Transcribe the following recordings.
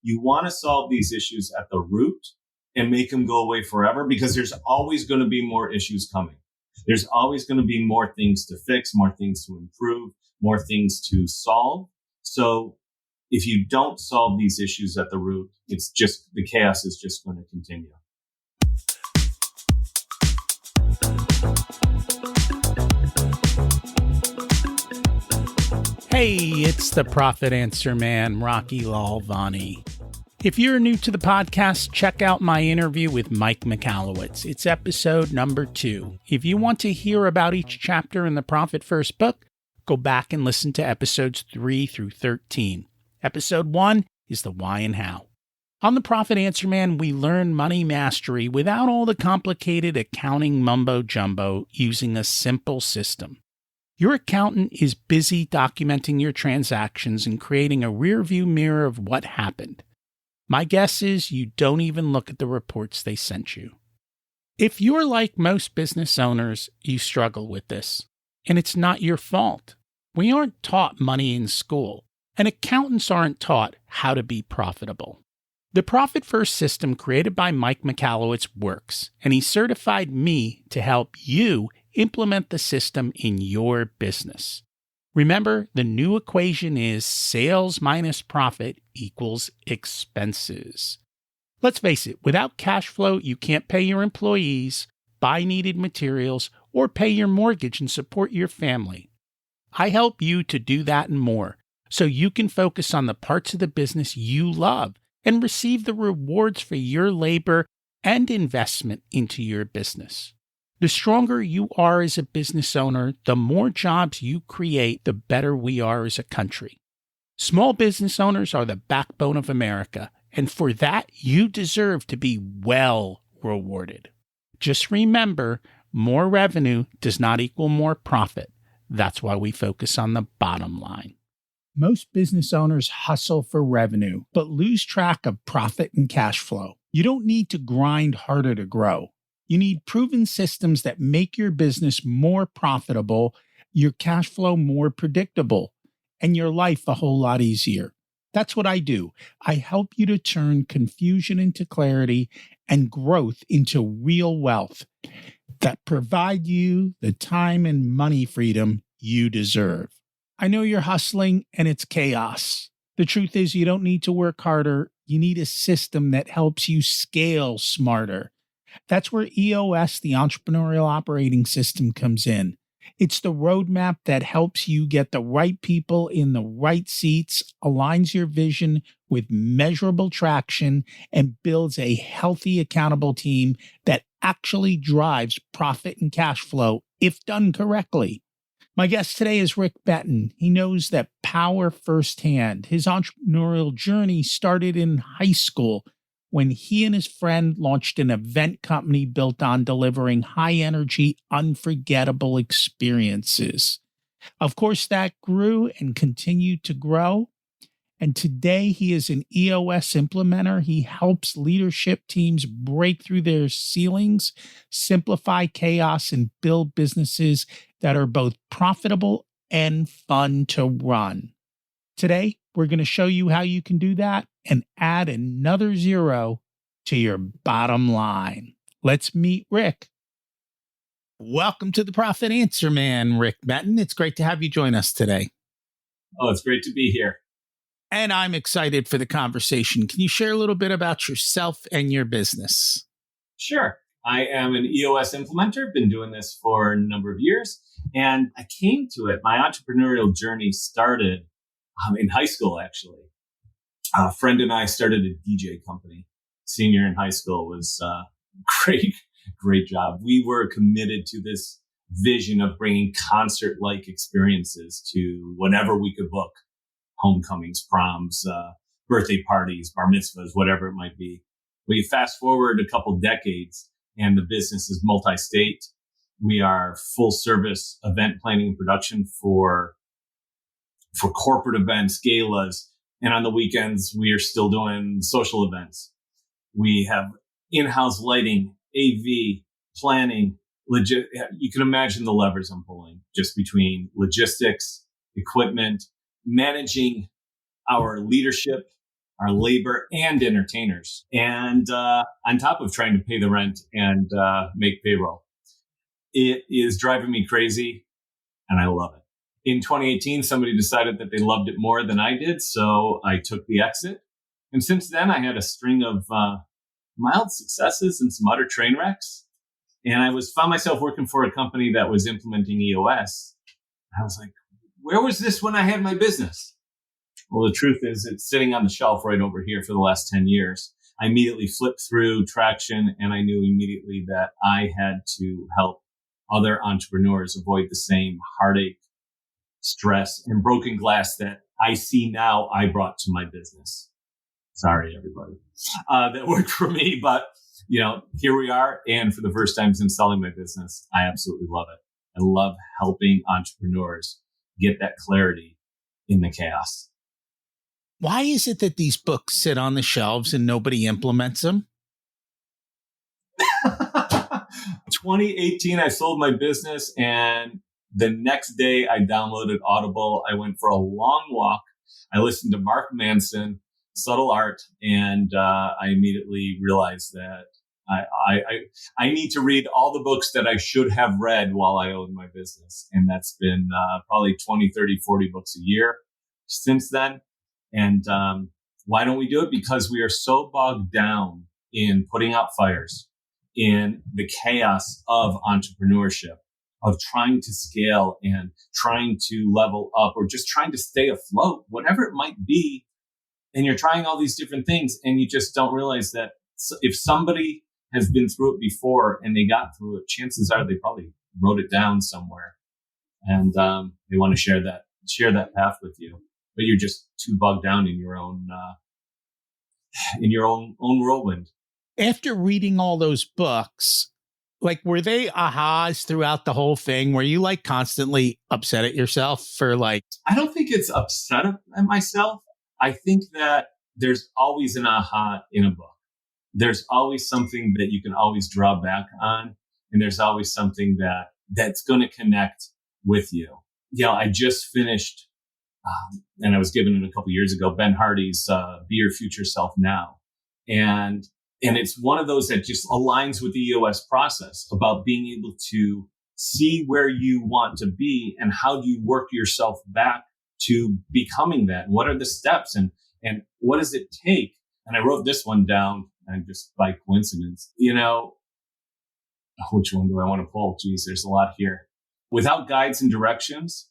You want to solve these issues at the root and make them go away forever, because there's always going to be more issues coming. There's always going to be more things to fix, more things to improve, more things to solve. So if you don't solve these issues at the root, the chaos is just going to continue. Hey, it's the Profit Answer Man, Rocky Lalvani. If you're new to the podcast, check out my interview with Mike Michalowicz. It's episode number 2. If you want to hear about each chapter in the Profit First book, go back and listen to episodes 3 through 13. Episode 1 is the why and how. On the Profit Answer Man, we learn money mastery without all the complicated accounting mumbo-jumbo, using a simple system. Your accountant is busy documenting your transactions and creating a rearview mirror of what happened. My guess is you don't even look at the reports they sent you. If you're like most business owners, you struggle with this, and it's not your fault. We aren't taught money in school, and accountants aren't taught how to be profitable. The Profit First system created by Mike Michalowicz works, and he certified me to help you implement the system in your business. Remember, the new equation is sales minus profit equals expenses. Let's face it, without cash flow, you can't pay your employees, buy needed materials, or pay your mortgage and support your family. I help you to do that and more, so you can focus on the parts of the business you love and receive the rewards for your labor and investment into your business. The stronger you are as a business owner, the more jobs you create, the better we are as a country. Small business owners are the backbone of America, and for that, you deserve to be well rewarded. Just remember, more revenue does not equal more profit. That's why we focus on the bottom line. Most business owners hustle for revenue, but lose track of profit and cash flow. You don't need to grind harder to grow. You need proven systems that make your business more profitable, your cash flow more predictable, and your life a whole lot easier. That's what I do. I help you to turn confusion into clarity and growth into real wealth that provide you the time and money freedom you deserve. I know you're hustling and it's chaos. The truth is, you don't need to work harder. You need a system that helps you scale smarter. That's where EOS, the Entrepreneurial Operating System, comes in. It's the roadmap that helps you get the right people in the right seats, aligns your vision with measurable traction, and builds a healthy, accountable team that actually drives profit and cash flow if done correctly. My guest today is Rick Benton. He knows that power firsthand. His entrepreneurial journey started in high school when he and his friend launched an event company built on delivering high-energy, unforgettable experiences. Of course, that grew and continued to grow. And today he is an EOS implementer. He helps leadership teams break through their ceilings, simplify chaos, and build businesses that are both profitable and fun to run. Today, we're going to show you how you can do that and add another zero to your bottom line. Let's meet Rick. Welcome to the Profit Answer Man, Rick Benton. It's great to have you join us today. Oh, it's great to be here. And I'm excited for the conversation. Can you share a little bit about yourself and your business? Sure. I am an EOS implementer, been doing this for a number of years. And I came to it, my entrepreneurial journey started in high school, actually. A friend and I started a DJ company. Senior in high school. Was great job. We were committed to this vision of bringing concert-like experiences to whatever we could book. Homecomings, proms, birthday parties, bar mitzvahs, whatever it might be. We fast forward a couple decades and the business is multi-state. We are full service event planning and production for corporate events, galas. And on the weekends, we are still doing social events. We have in-house lighting, AV, planning, you can imagine the levers I'm pulling just between logistics, equipment, managing our leadership, our labor and entertainers. And on top of trying to pay the rent and make payroll. It is driving me crazy, and I love it. In 2018, somebody decided that they loved it more than I did, so I took the exit. And since then, I had a string of mild successes and some utter train wrecks. And I found myself working for a company that was implementing EOS. I was like, where was this when I had my business? Well, the truth is it's sitting on the shelf right over here for the last 10 years. I immediately flipped through traction, and I knew immediately that I had to help other entrepreneurs avoid the same heartache, stress, and broken glass that I see now I brought to my business. Sorry, everybody, that worked for me, but here we are. And for the first time since selling my business, I absolutely love it. I love helping entrepreneurs get that clarity in the chaos. Why is it that these books sit on the shelves and nobody implements them? 2018, I sold my business, and the next day I downloaded Audible. I went for a long walk. I listened to Mark Manson, Subtle Art, and I immediately realized that I need to read all the books that I should have read while I owned my business. And that's been probably 20, 30, 40 books a year since then. And why don't we do it? Because we are so bogged down in putting out fires, in the chaos of entrepreneurship, of trying to scale and trying to level up or just trying to stay afloat, whatever it might be. And you're trying all these different things, and you just don't realize that if somebody has been through it before and they got through it, chances are they probably wrote it down somewhere, and they want to share that path with you. But you're just too bogged down in your own whirlwind. After reading all those books, were they ahas throughout the whole thing? Were you constantly upset at yourself for I don't think it's upset at myself. I think that there's always an aha in a book. There's always something that you can always draw back on. And there's always something that's going to connect with you. I just finished, and I was given it a couple years ago, Ben Hardy's Be Your Future Self Now. And it's one of those that just aligns with the EOS process about being able to see where you want to be and how do you work yourself back to becoming that. What are the steps and what does it take? And I wrote this one down, and just by coincidence, which one do I want to pull? Geez, there's a lot here. Without guides and directions,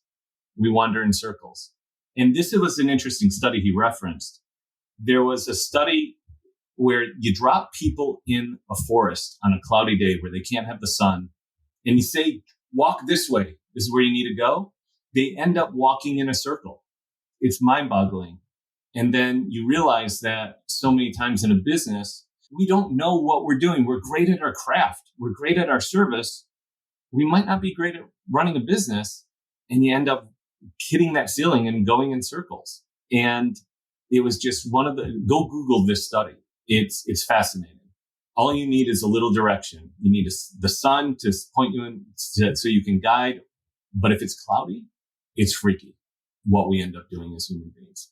we wander in circles. And this was an interesting study he referenced. There was a study where you drop people in a forest on a cloudy day where they can't have the sun, and you say, walk this way. This is where you need to go. They end up walking in a circle. It's mind-boggling. And then you realize that so many times in a business, we don't know what we're doing. We're great at our craft. We're great at our service. We might not be great at running a business, and you end up hitting that ceiling and going in circles. And it was just go Google this study. It's fascinating. All you need is a little direction. You need the sun to point you in so you can guide. But if it's cloudy, it's freaky what we end up doing as human beings.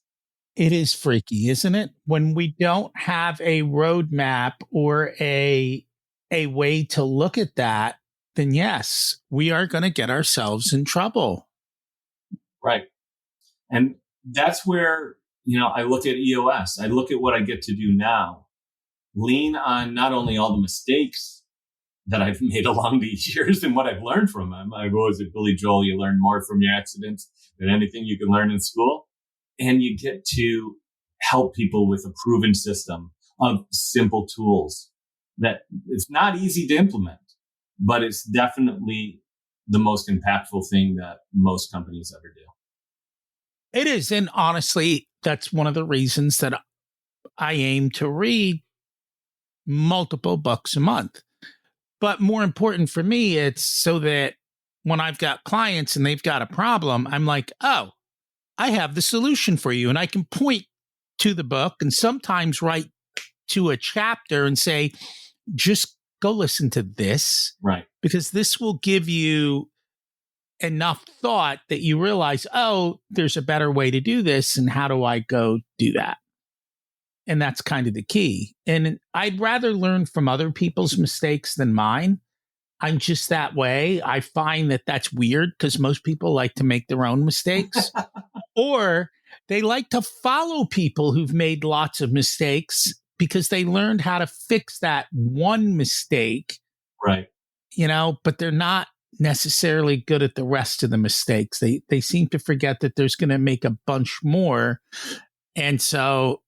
It is freaky, isn't it? When we don't have a roadmap or a way to look at that, then yes, we are going to get ourselves in trouble. Right. And that's where, I look at EOS. I look at what I get to do now. Lean on not only all the mistakes that I've made along the years and what I've learned from them. I've always said, Billy Joel, you learn more from your accidents than anything you can learn in school. And you get to help people with a proven system of simple tools that it's not easy to implement, but it's definitely the most impactful thing that most companies ever do. It is. And honestly, that's one of the reasons that I aim to read multiple books a month. But more important for me, it's so that when I've got clients and they've got a problem, I'm like, oh, I have the solution for you. And I can point to the book and sometimes write to a chapter and say, just go listen to this. Right. Because this will give you enough thought that you realize, oh, there's a better way to do this. And how do I go do that? And that's kind of the key. And I'd rather learn from other people's mistakes than mine. I'm just that way. I find that that's weird because most people like to make their own mistakes or they like to follow people who've made lots of mistakes because they learned how to fix that one mistake. Right. But they're not necessarily good at the rest of the mistakes. They seem to forget that there's going to make a bunch more. And so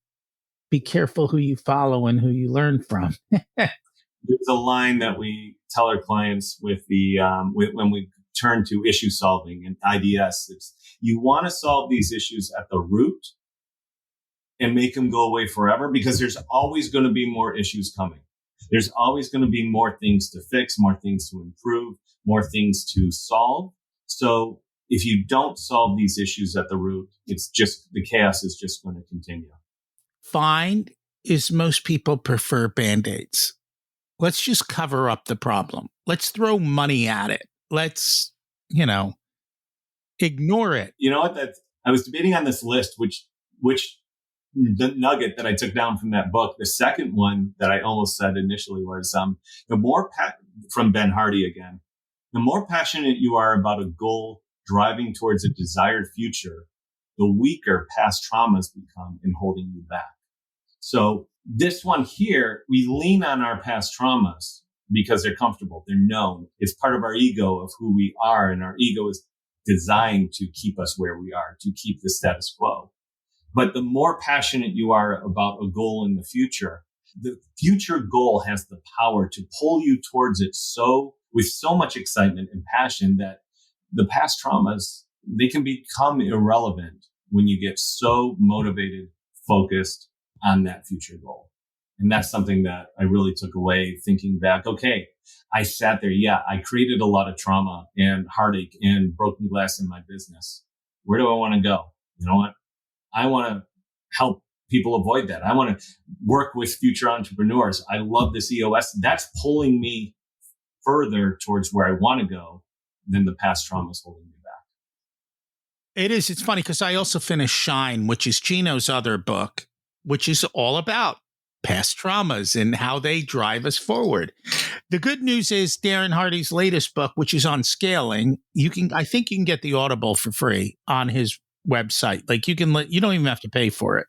be careful who you follow and who you learn from. There's a line that we tell our clients with when we turn to issue solving and IDS. It's, you want to solve these issues at the root and make them go away forever, because there's always going to be more issues coming. There's always going to be more things to fix, more things to improve, more things to solve. So if you don't solve these issues at the root, the chaos is just going to continue. Find is most people prefer Band-Aids. Let's just cover up the problem. Let's throw money at it. Let's, ignore it. You know what? I was debating on this list, which the nugget that I took down from that book. The second one that I almost said initially was from Ben Hardy again. The more passionate you are about a goal driving towards a desired future, the weaker past traumas become in holding you back. So this one here, we lean on our past traumas because they're comfortable. They're known. It's part of our ego of who we are. And our ego is designed to keep us where we are, to keep the status quo. But the more passionate you are about a goal in the future goal has the power to pull you towards it with so much excitement and passion that the past traumas, they can become irrelevant when you get so motivated, focused on that future goal. And that's something that I really took away thinking back. Okay, I sat there. Yeah, I created a lot of trauma and heartache and broken glass in my business. Where do I want to go? You know what? I want to help people avoid that. I want to work with future entrepreneurs. I love this EOS. That's pulling me further towards where I want to go than the past trauma is holding me back. It is. It's funny because I also finished Shine, which is Gino's other book, which is all about past traumas and how they drive us forward. The good news is Darren Hardy's latest book, which is on scaling, I think you can get the Audible for free on his website. Like you don't even have to pay for it.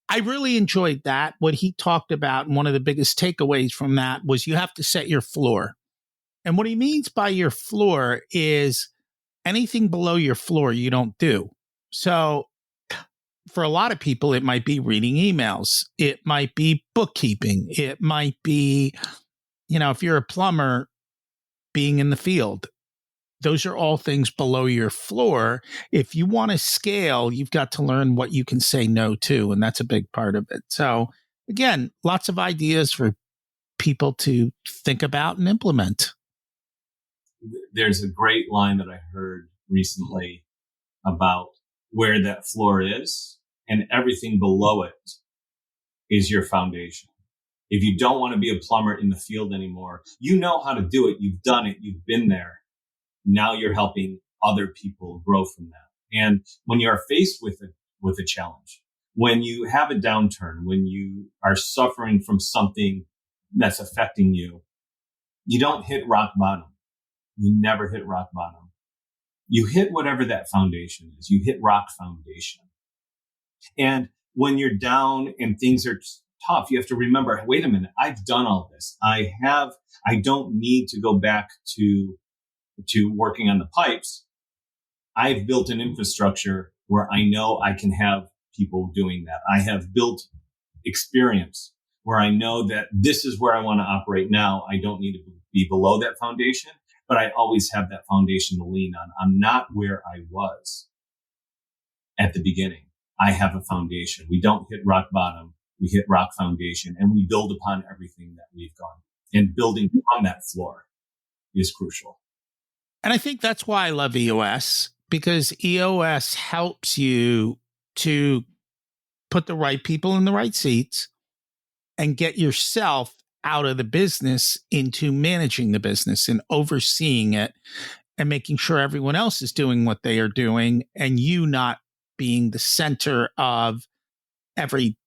I really enjoyed that. What he talked about, and one of the biggest takeaways from that was you have to set your floor. And what he means by your floor is anything below your floor you don't do. So for a lot of people, it might be reading emails. It might be bookkeeping. It might be, if you're a plumber, being in the field. Those are all things below your floor. If you want to scale, you've got to learn what you can say no to, and that's a big part of it. So again, lots of ideas for people to think about and implement. There's a great line that I heard recently about where that floor is, and everything below it is your foundation. If you don't want to be a plumber in the field anymore, you know how to do it. You've done it. You've been there. Now you're helping other people grow from that. And when you're faced with a challenge, when you have a downturn, when you are suffering from something that's affecting you, you don't hit rock bottom. You never hit rock bottom. You hit whatever that foundation is. You hit rock foundation. And when you're down and things are tough, you have to remember, wait a minute, I've done all this. I don't need to go back to working on the pipes. I've built an infrastructure where I know I can have people doing that. I have built experience where I know that this is where I want to operate now. I don't need to be below that foundation, but I always have that foundation to lean on. I'm not where I was at the beginning. I have a foundation. We don't hit rock bottom. We hit rock foundation, and we build upon everything that we've gone. And building on that floor is crucial. And I think that's why I love EOS, because EOS helps you to put the right people in the right seats and get yourself out of the business into managing the business and overseeing it and making sure everyone else is doing what they are doing and you not being the center of every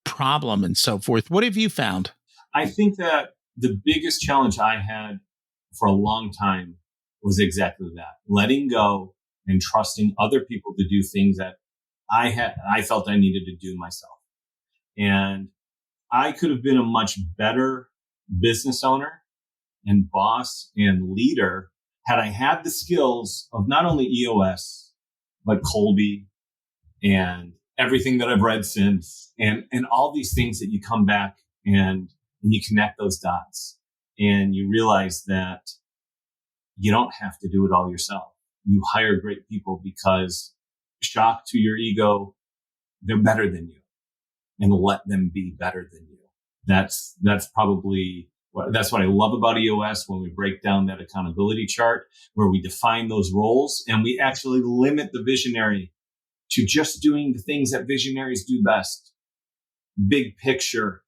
problem and so forth. What have you found? I think that the biggest challenge I had for a long time was exactly that, letting go and trusting other people to do things that I felt I needed to do myself. And I could have been a much better business owner and boss and leader had I had the skills of not only EOS, but Colby and everything that I've read since, and all these things that you come back and you connect those dots and you realize that you don't have to do it all yourself. You hire great people because, shock to your ego, they're better than you, and let them be better than you. That's what I love about EOS when we break down that accountability chart, where we define those roles and we actually limit the visionary to just doing the things that visionaries do best. Big picture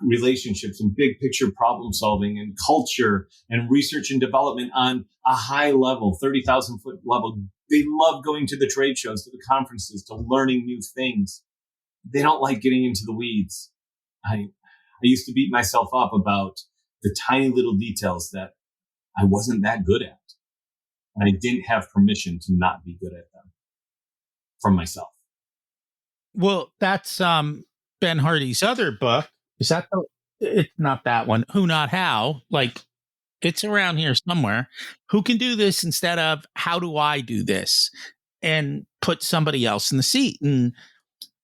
relationships and big picture problem solving and culture and research and development on a high level, 30,000 foot level. They love going to the trade shows, to the conferences, to learning new things. They don't like getting into the weeds. I used to beat myself up about the tiny little details that I wasn't that good at. And I didn't have permission to not be good at them from myself. Well, that's Ben Hardy's other book. Is that it's not that one. Who Not How. Like, it's around here somewhere. Who can do this instead of how do I do this? And put somebody else in the seat. And,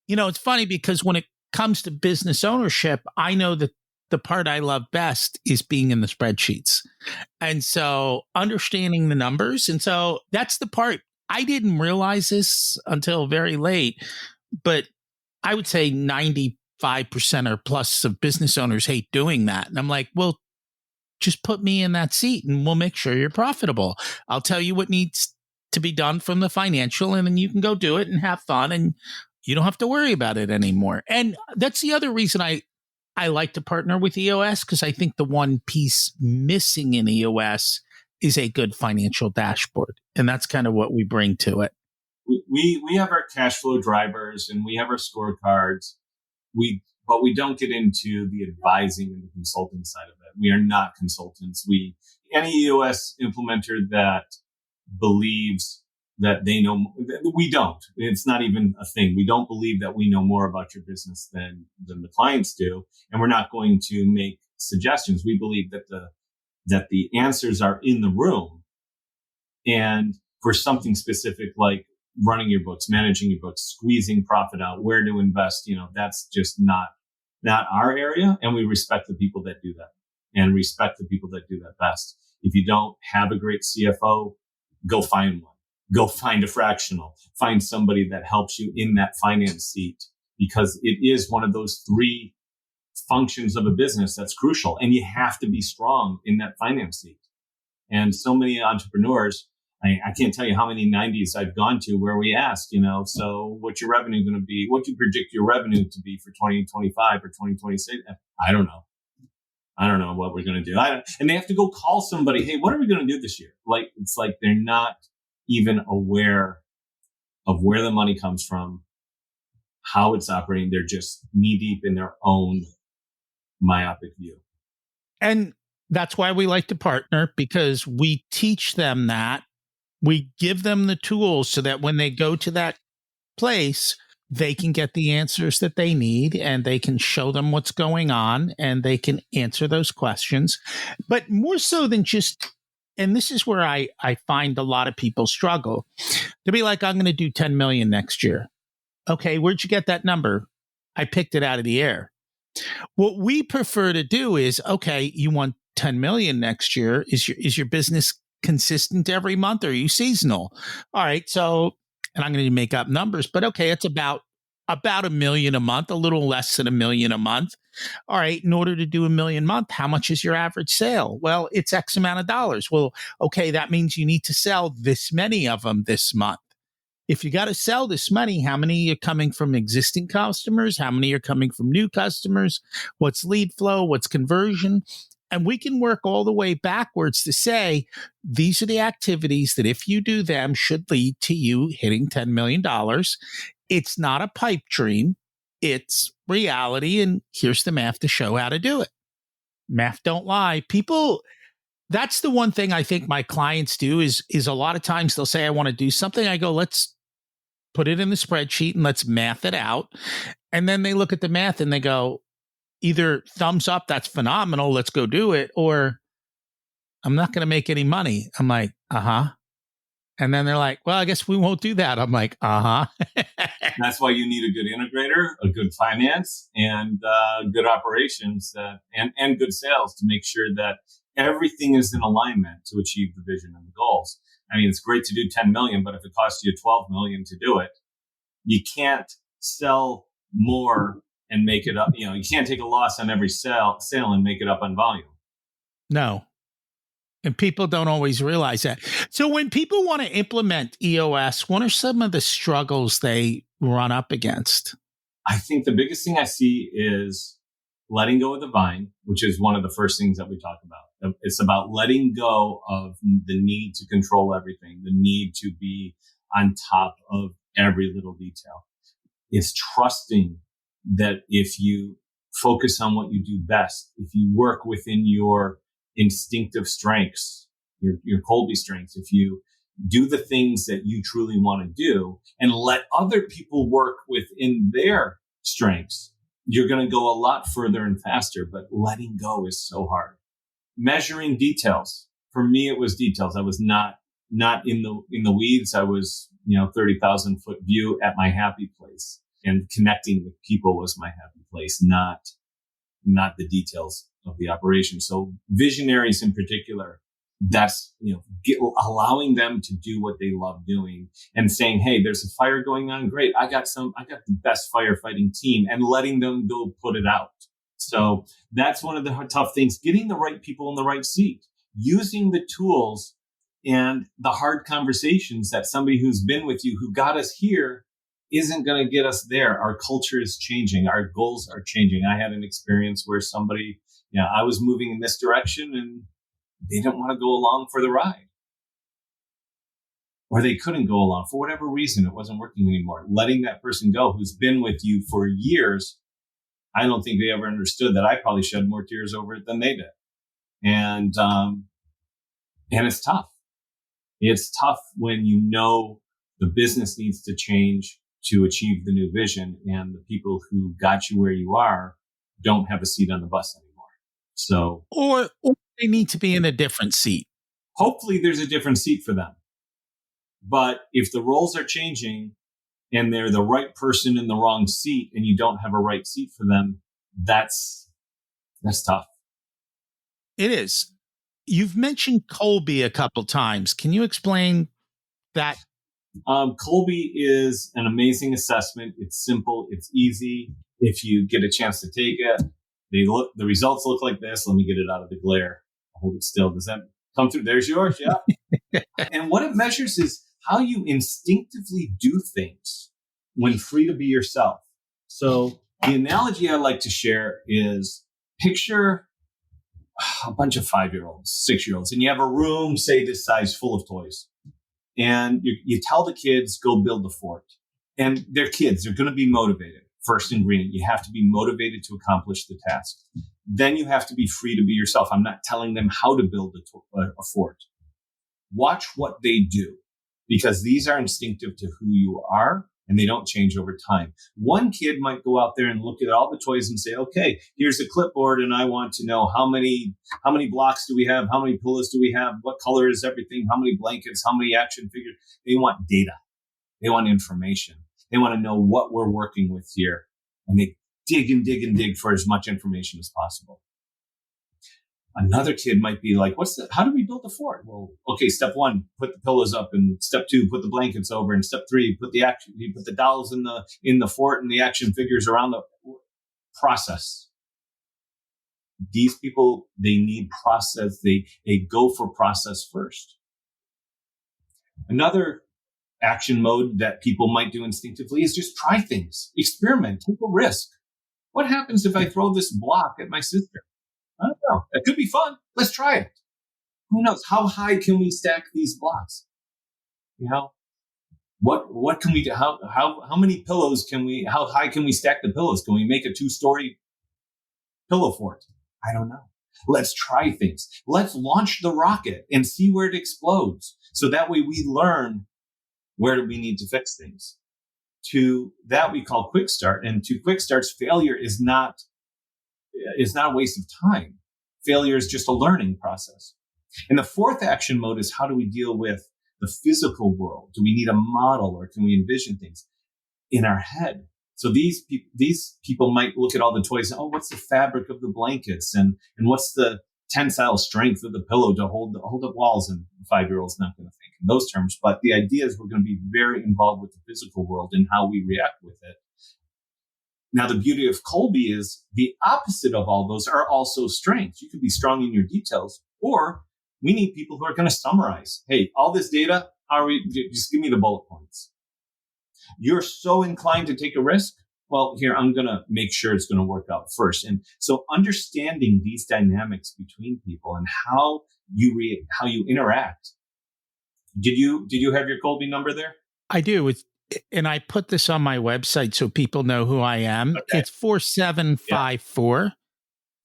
it's funny because when it comes to business ownership, I know that the part I love best is being in the spreadsheets. And so understanding the numbers. And so that's the part I didn't realize this until very late, but I would say 95% or plus of business owners hate doing that. And I'm like, well, just put me in that seat and we'll make sure you're profitable. I'll tell you what needs to be done from the financial, and then you can go do it and have fun, and you don't have to worry about it anymore. And that's the other reason I like to partner with EOS, because I think the one piece missing in EOS is a good financial dashboard. And that's kind of what we bring to it. We have our cash flow drivers and we have our scorecards. But we don't get into the advising and the consulting side of it. We are not consultants. Any EOS implementer that believes that they know, we don't. It's not even a thing. We don't believe that we know more about your business than the clients do. And we're not going to make suggestions. We believe that the answers are in the room. And for something specific like running your books, managing your books, squeezing profit out, where to invest, that's just not our area. And we respect the people that do that and respect the people that do that best. If you don't have a great CFO, go find one. Go find a fractional. Find somebody that helps you in that finance seat, because it is one of those three functions of a business that's crucial. And you have to be strong in that finance seat. And so many entrepreneurs, I can't tell you how many 90s I've gone to where we asked, so what's your revenue going to be? What do you predict your revenue to be for 2025 or 2026? I don't know. I don't know what we're going to do. And they have to go call somebody. Hey, what are we going to do this year? It's like they're not even aware of where the money comes from, how it's operating. They're just knee deep in their own myopic view. And that's why we like to partner, because we teach them that. We give them the tools so that when they go to that place, they can get the answers that they need, and they can show them what's going on, and they can answer those questions. But more so than just, and this is where I find a lot of people struggle to be like, I'm going to do 10 million next year. Okay, where'd you get that number? I picked it out of the air. What we prefer to do is, okay, you want 10 million next year. Is your business consistent every month, or are you seasonal? All right. So, and I'm going to make up numbers, but okay, it's about $1 million a month, a little less than $1 million a month. All right. In order to do $1 million a month, how much is your average sale? Well, it's X amount of dollars. Well, okay. That means you need to sell this many of them this month. If you got to sell this many, how many are coming from existing customers? How many are coming from new customers? What's lead flow? What's conversion? And we can work all the way backwards to say, these are the activities that if you do them should lead to you hitting $10 million. It's not a pipe dream. It's reality, and here's the math to show how to do it. Math don't lie. People, that's the one thing I think my clients do is a lot of times they'll say, I want to do something. I go, let's put it in the spreadsheet and let's math it out. And then they look at the math and they go, either thumbs up, that's phenomenal, let's go do it, or I'm not going to make any money. I'm like, uh-huh. And then they're like, well, I guess we won't do that. I'm like, uh-huh. That's why you need a good integrator, a good finance, and good operations and good sales to make sure that everything is in alignment to achieve the vision and the goals. I mean, it's great to do 10 million, but if it costs you 12 million to do it, you can't sell more and make it up. You can't take a loss on every sale and make it up on volume. No. And people don't always realize that. So when people want to implement EOS, what are some of the struggles they run up against? I think the biggest thing I see is letting go of the vine, which is one of the first things that we talk about. It's about letting go of the need to control everything, the need to be on top of every little detail. It's trusting that if you focus on what you do best, if you work within your instinctive strengths, your Colby strengths, if you do the things that you truly want to do and let other people work within their strengths, you're going to go a lot further and faster. But letting go is so hard. Measuring details. For me, it was details. I was not in the weeds. I was, 30,000 foot view at my happy place, and connecting with people was my happy place, not the details of the operation. So visionaries in particular, that's, allowing them to do what they love doing and saying, hey, there's a fire going on. Great. I got the best firefighting team, and letting them go put it out. So that's one of the tough things, getting the right people in the right seat, using the tools and the hard conversations that somebody who's been with you, who got us here, isn't going to get us there. Our culture is changing. Our goals are changing. I had an experience where somebody, I was moving in this direction and they didn't want to go along for the ride. Or they couldn't go along for whatever reason. It wasn't working anymore. Letting that person go who's been with you for years, I don't think they ever understood that I probably shed more tears over it than they did. And it's tough. It's tough when the business needs to change to achieve the new vision, and the people who got you where you are don't have a seat on the bus anymore. So, or they need to be in a different seat. Hopefully there's a different seat for them. But if the roles are changing and they're the right person in the wrong seat and you don't have a right seat for them, that's tough. It is. You've mentioned Colby a couple times. Can you explain that? Colby is an amazing assessment. It's simple. It's easy. If you get a chance to take it, the results look like this. Let me get it out of the glare. I'll hold it still. Does that come through? There's yours. Yeah. And what it measures is how you instinctively do things when free to be yourself. So the analogy I like to share is, picture a bunch of 5-year-olds, 6-year-olds, and you have a room, say this size, full of toys. And you tell the kids, go build the fort. And they're kids. They're going to be motivated. First ingredient, you have to be motivated to accomplish the task. Then you have to be free to be yourself. I'm not telling them how to build a fort. Watch what they do, because these are instinctive to who you are, and they don't change over time. One kid might go out there and look at all the toys and say, okay, here's a clipboard, and I want to know how many blocks do we have? How many pillows do we have? What color is everything? How many blankets? How many action figures? They want data. They want information. They want to know what we're working with here. And they dig and dig and dig for as much information as possible. Another kid might be like, how do we build a fort? Well, okay, step 1, put the pillows up, and step 2, put the blankets over, and step 3, put the dolls in the fort and the action figures around the process. These people, they need process. They go for process first. Another action mode that people might do instinctively is just try things, experiment, take a risk. What happens if I throw this block at my sister? I don't know. It could be fun. Let's try it. Who knows? How high can we stack these blocks? What can we do? How many pillows can we, how high can we stack the pillows? Can we make a 2-story pillow fort? I don't know. Let's try things. Let's launch the rocket and see where it explodes. So that way we learn where do we need to fix things. To that we call quick start. And to quick starts, failure is not a waste of time. Failure is just a learning process. And the fourth action mode is, how do we deal with the physical world? Do we need a model, or can we envision things in our head? So these people might look at all the toys and, what's the fabric of the blankets, and what's the tensile strength of the pillow to hold up walls? And a 5-year-old's not going to think in those terms. But the idea is we're going to be very involved with the physical world and how we react with it. Now, the beauty of Kolbe is the opposite of all those are also strengths. You could be strong in your details, or we need people who are going to summarize. Hey, all this data, just give me the bullet points. You're so inclined to take a risk. Well, here, I'm going to make sure it's going to work out first. And so understanding these dynamics between people and how you interact. Did you have your Kolbe number there? I do. And I put this on my website so people know who I am. Okay. It's 4754. Yeah.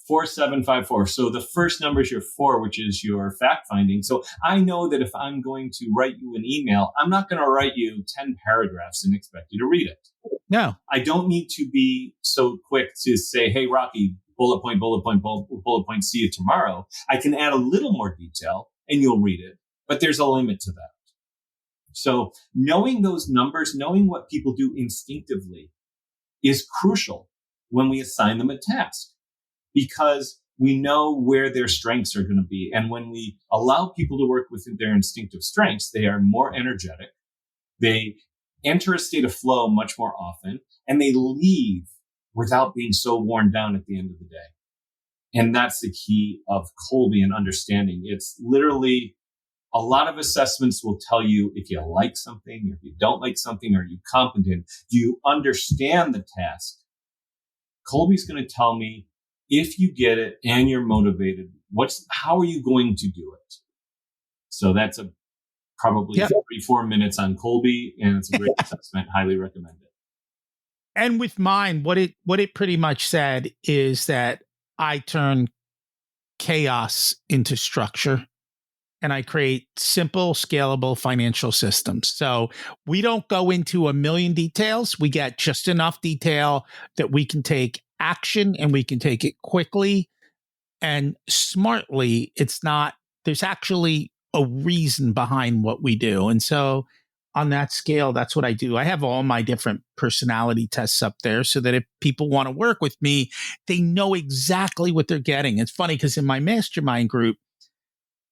4754. So the first number is your 4, which is your fact finding. So I know that if I'm going to write you an email, I'm not going to write you 10 paragraphs and expect you to read it. No. I don't need to be so quick to say, hey, Rocky, bullet point, see you tomorrow. I can add a little more detail and you'll read it, but there's a limit to that. So knowing those numbers, knowing what people do instinctively is crucial when we assign them a task, because we know where their strengths are going to be. And when we allow people to work within their instinctive strengths, they are more energetic. They enter a state of flow much more often, and they leave without being so worn down at the end of the day. And that's the key of Kolbe and understanding. It's literally, a lot of assessments will tell you if you like something, or if you don't like something, are you competent? Do you understand the task? Kolbe's going to tell me, if you get it and you're motivated, how are you going to do it? So that's probably 3-4 minutes on Kolbe, and it's a great assessment. Highly recommend it. And with mine, what it pretty much said is that I turn chaos into structure, and I create simple, scalable financial systems. So we don't go into a million details. We get just enough detail that we can take action, and we can take it quickly and smartly. There's actually a reason behind what we do. And so on that scale, that's what I do. I have all my different personality tests up there so that if people want to work with me, they know exactly what they're getting. It's funny because in my mastermind group,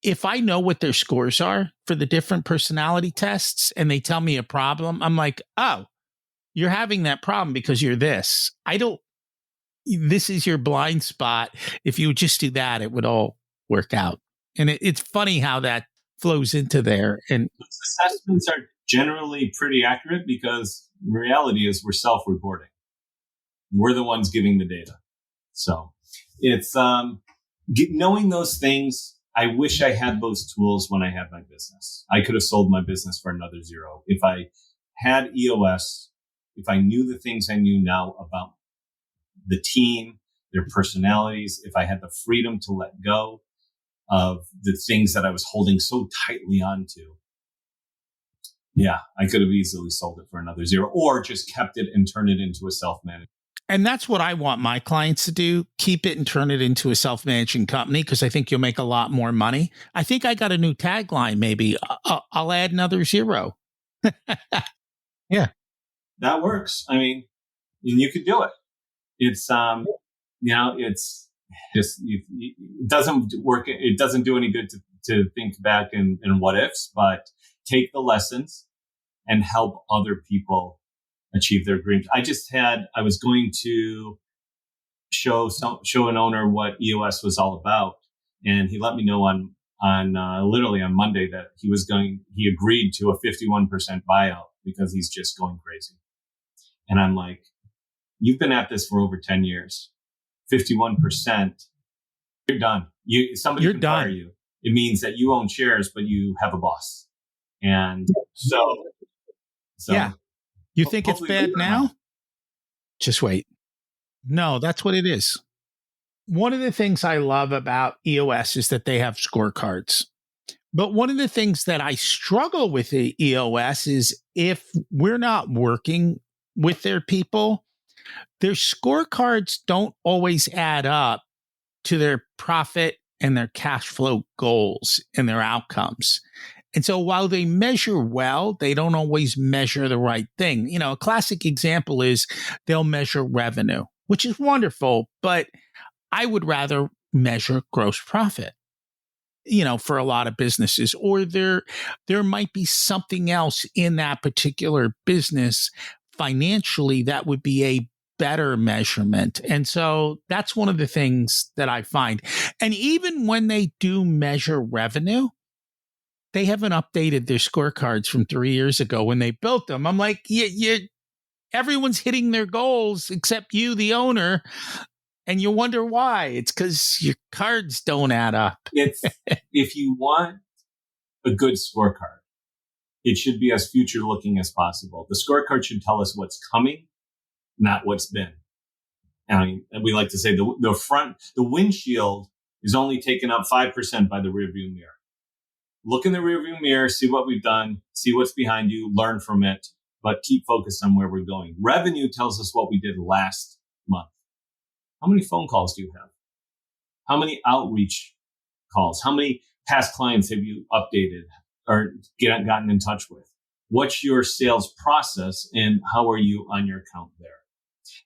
if I know what their scores are for the different personality tests and they tell me a problem, I'm like, oh, you're having that problem because you're this. This is your blind spot. If you would just do that, it would all work out. And it's funny how that flows into there. And those assessments are generally pretty accurate because reality is we're self-reporting. We're the ones giving the data. So it's knowing those things. I wish I had those tools when I had my business. I could have sold my business for another zero. If I had EOS, if I knew the things I knew now about the team, their personalities, if I had the freedom to let go of the things that I was holding so tightly onto, I could have easily sold it for another zero, or just kept it and turned it into a self-managed. And that's what I want my clients to do. Keep it and turn it into a self-managing company, because I think you'll make a lot more money. I think I got a new tagline. Maybe I'll add another zero. Yeah. That works. I mean, you could do it. It's, it's just, it doesn't work. It doesn't do any good to think back and what ifs, but take the lessons and help other people achieve their dreams. I was going to show an owner what EOS was all about. And he let me know on literally on Monday that he agreed to a 51% buyout because he's just going crazy. And I'm like, you've been at this for over 10 years, 51%, you're done. Somebody can fire you. It means that you own shares, but you have a boss. And So Yeah. You think it's hopefully bad later now? on. Just wait. No, that's what it is. One of the things I love about EOS is that they have scorecards. But one of the things that I struggle with the EOS is if we're not working with their people, their scorecards don't always add up to their profit and their cash flow goals and their outcomes. And so while they measure well, they don't always measure the right thing. You know, a classic example is they'll measure revenue, which is wonderful, but I would rather measure gross profit, you know, for a lot of businesses, or there might be something else in that particular business financially that would be a better measurement. And so that's one of the things that I find. And even when they do measure revenue, they haven't updated their scorecards from 3 years ago when they built them. I'm like, everyone's hitting their goals except you, the owner. And you wonder why. It's because your cards don't add up. It's if you want a good scorecard, it should be as future looking as possible. The scorecard should tell us what's coming, not what's been. And we like to say the windshield is only taken up 5% by the rearview mirror. Look in the rearview mirror, see what we've done, see what's behind you, learn from it, but keep focused on where we're going. Revenue tells us what we did last month. How many phone calls do you have? How many outreach calls? How many past clients have you updated or gotten in touch with? What's your sales process and how are you on your account there?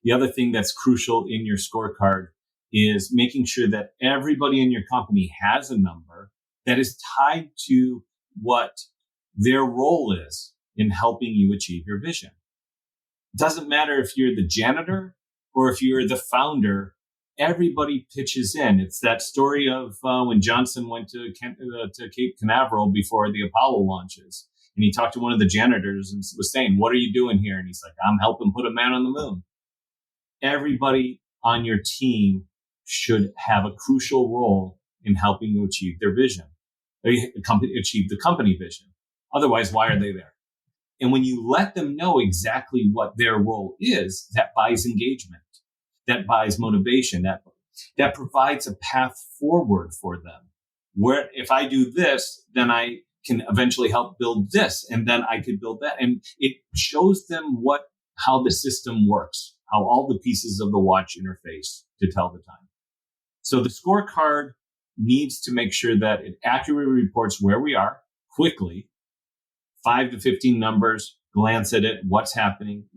The other thing that's crucial in your scorecard is making sure that everybody in your company has a number that is tied to what their role is in helping you achieve your vision. It doesn't matter if you're the janitor or if you're the founder, everybody pitches in. It's that story of when Johnson went to Cape Canaveral before the Apollo launches. And he talked to one of the janitors and was saying, "What are you doing here?" And he's like, "I'm helping put a man on the moon." Everybody on your team should have a crucial role in helping you achieve their vision, achieve the company vision. Otherwise, why are they there? And when you let them know exactly what their role is, that buys engagement, that buys motivation, that provides a path forward for them. Where if I do this, then I can eventually help build this, and then I could build that. And it shows them how the system works, how all the pieces of the watch interface to tell the time. So the scorecard needs to make sure that it accurately reports where we are quickly, 5 to 15 numbers, glance at it, what's happening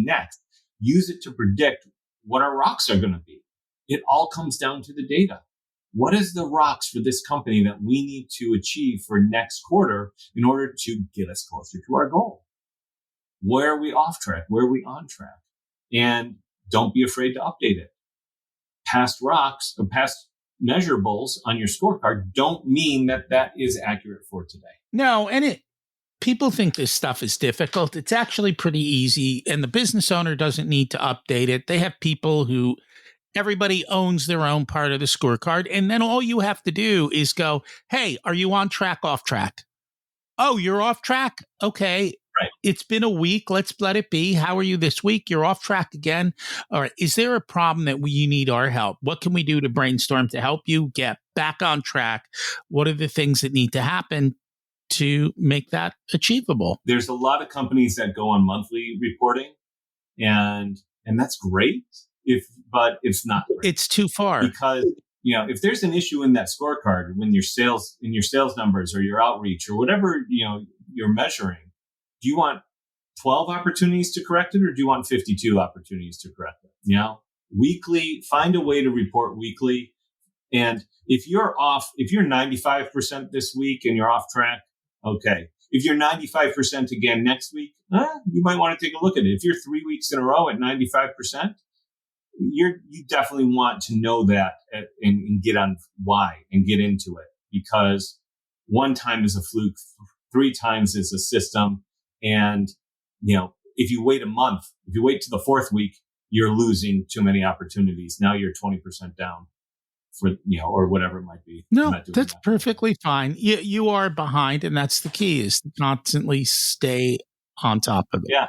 next, use it to predict what our rocks are going to be. It all comes down to the data. What is the rocks for this company that we need to achieve for next quarter in order to get us closer to our goal? Where are we off track? Where are we on track? And don't be afraid to update it. Past rocks or past measurables on your scorecard don't mean that is accurate for today. No, and people think this stuff is difficult. It's actually pretty easy, and the business owner doesn't need to update it. They have people who everybody owns their own part of the scorecard, and then all you have to do is go, "Hey, are you on track, off track?" "Oh, you're off track? Okay. Right. It's been a week. Let's let it be. How are you this week? You're off track again. All right. Is there a problem that you need our help? What can we do to brainstorm to help you get back on track? What are the things that need to happen to make that achievable?" There's a lot of companies that go on monthly reporting, and that's great. But it's not great. It's too far. Because if there's an issue in that scorecard when your sales numbers or your outreach or whatever you're measuring, do you want 12 opportunities to correct it, or do you want 52 opportunities to correct it? Weekly, find a way to report weekly. And if you're 95% this week and you're off track, okay. If you're 95% again next week, you might want to take a look at it. If you're 3 weeks in a row at 95%, you definitely want to know that and get on why and get into it, because 1 time is a fluke, 3 times is a system. And, if you wait a month, if you wait to the 4th week, you're losing too many opportunities. Now you're 20% down for, or whatever it might be. No, that's perfectly fine. You are behind, and that's the key, is to constantly stay on top of it. Yeah.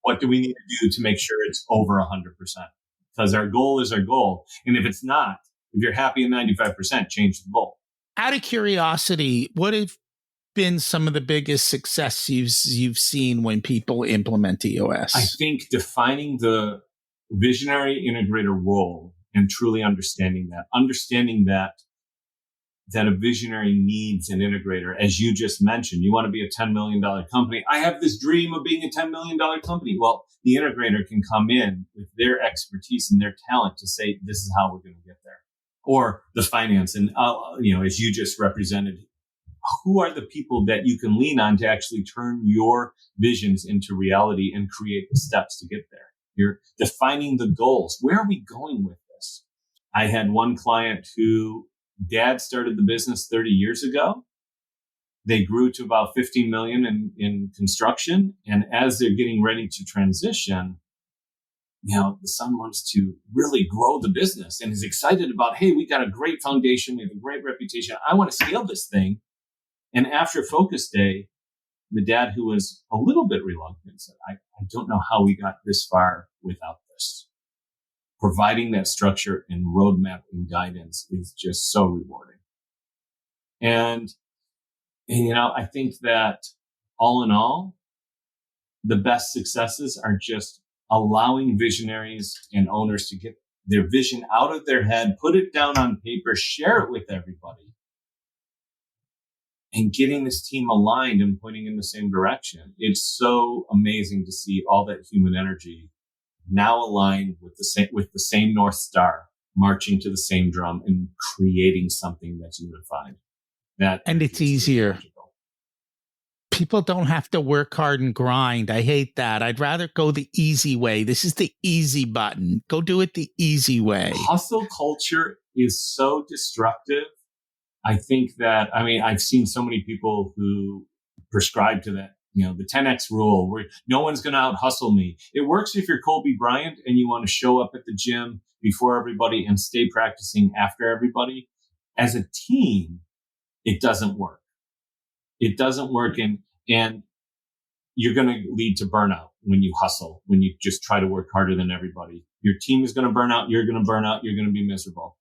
What do we need to do to make sure it's over 100%? Because our goal is our goal. And if it's not, if you're happy at 95%, change the goal. Out of curiosity, what have been some of the biggest success you've seen when people implement EOS? I think defining the visionary integrator role and truly understanding that a visionary needs an integrator. As you just mentioned, you want to be a $10 million company. I have this dream of being a $10 million company. Well, the integrator can come in with their expertise and their talent to say, this is how we're going to get there. Or the finance. And, as you just represented, who are the people that you can lean on to actually turn your visions into reality and create the steps to get there? You're defining the goals. Where are we going with this? I had one client who dad started the business 30 years ago. They grew to about 15 million in construction. And as they're getting ready to transition, the son wants to really grow the business and is excited about, hey, we got a great foundation. We have a great reputation. I want to scale this thing. And after Focus Day, the dad, who was a little bit reluctant, said, I don't know how we got this far without this. Providing that structure and roadmap and guidance is just so rewarding. And I think that all in all, the best successes are just allowing visionaries and owners to get their vision out of their head, put it down on paper, share it with everybody, and getting this team aligned and pointing in the same direction. It's so amazing to see all that human energy now aligned with the same North Star, marching to the same drum and creating something that's unified. And it's easier. People don't have to work hard and grind. I hate that. I'd rather go the easy way. This is the easy button. Go do it the easy way. Hustle culture is so destructive. I think that, I've seen so many people who prescribe to that, the 10X rule, where no one's going to out hustle me. It works if you're Kobe Bryant and you want to show up at the gym before everybody and stay practicing after everybody. As a team, it doesn't work. It doesn't work. And you're going to lead to burnout when you hustle, when you just try to work harder than everybody. Your team is going to burn out. You're going to burn out. You're going to be miserable.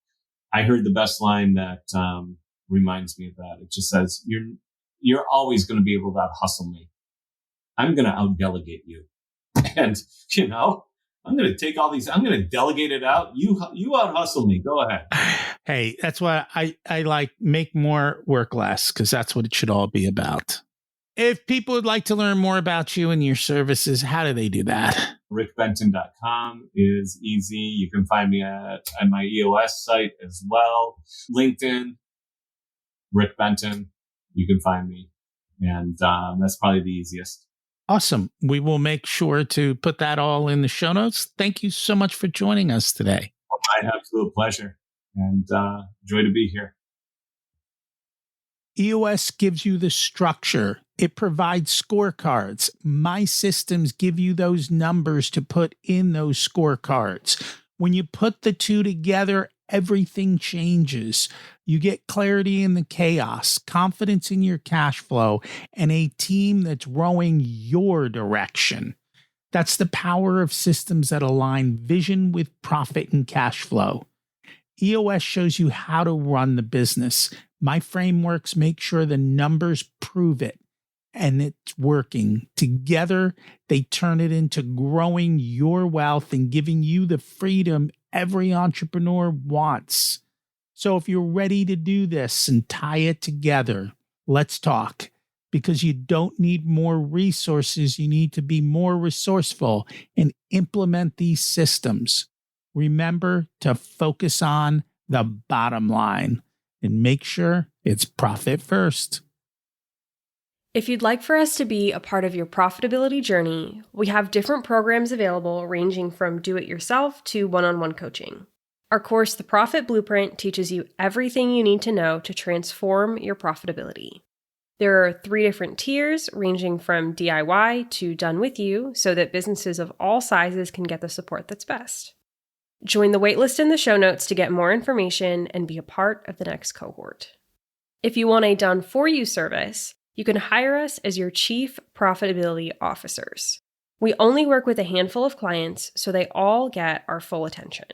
I heard the best line that reminds me of that. It just says, you're always going to be able to out hustle me. I'm going to out-delegate you. And, I'm going to take all these, I'm going to delegate it out. You out-hustle me. Go ahead. Hey, that's why I like make more, work less, because that's what it should all be about. If people would like to learn more about you and your services, how do they do that? rickbenton.com is easy. You can find me at my EOS site as well. LinkedIn, Rick Benton. You can find me. And that's probably the easiest. Awesome. We will make sure to put that all in the show notes. Thank you so much for joining us today. My absolute pleasure. And joy to be here. EOS gives you the structure. It provides scorecards. My systems give you those numbers to put in those scorecards. When you put the two together, everything changes. You get clarity in the chaos, confidence in your cash flow, and a team that's rowing your direction. That's the power of systems that align vision with profit and cash flow. EOS shows you how to run the business. My frameworks make sure the numbers prove it, and it's working. Together, they turn it into growing your wealth and giving you the freedom every entrepreneur wants. So if you're ready to do this and tie it together, let's talk. Because you don't need more resources, you need to be more resourceful and implement these systems. Remember to focus on the bottom line and make sure it's profit first. If you'd like for us to be a part of your profitability journey, we have different programs available ranging from do-it-yourself to one-on-one coaching. Our course, The Profit Blueprint, teaches you everything you need to know to transform your profitability. There are 3 different tiers ranging from DIY to done with you so that businesses of all sizes can get the support that's best. Join the waitlist in the show notes to get more information and be a part of the next cohort. If you want a done-for-you service, you can hire us as your chief profitability officers. We only work with a handful of clients, so they all get our full attention.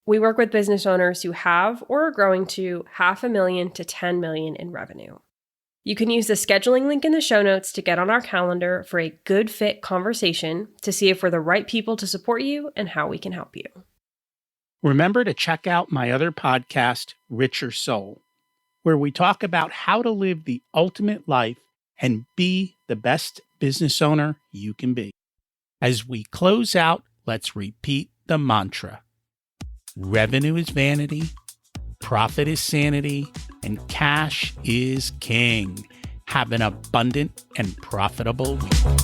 We work with business owners who have or are growing to $500,000 to $10 million in revenue. You can use the scheduling link in the show notes to get on our calendar for a good fit conversation to see if we're the right people to support you and how we can help you. Remember to check out my other podcast, Richer Soul, where we talk about how to live the ultimate life and be the best business owner you can be. As we close out, let's repeat the mantra. Revenue is vanity, profit is sanity, and cash is king. Have an abundant and profitable week.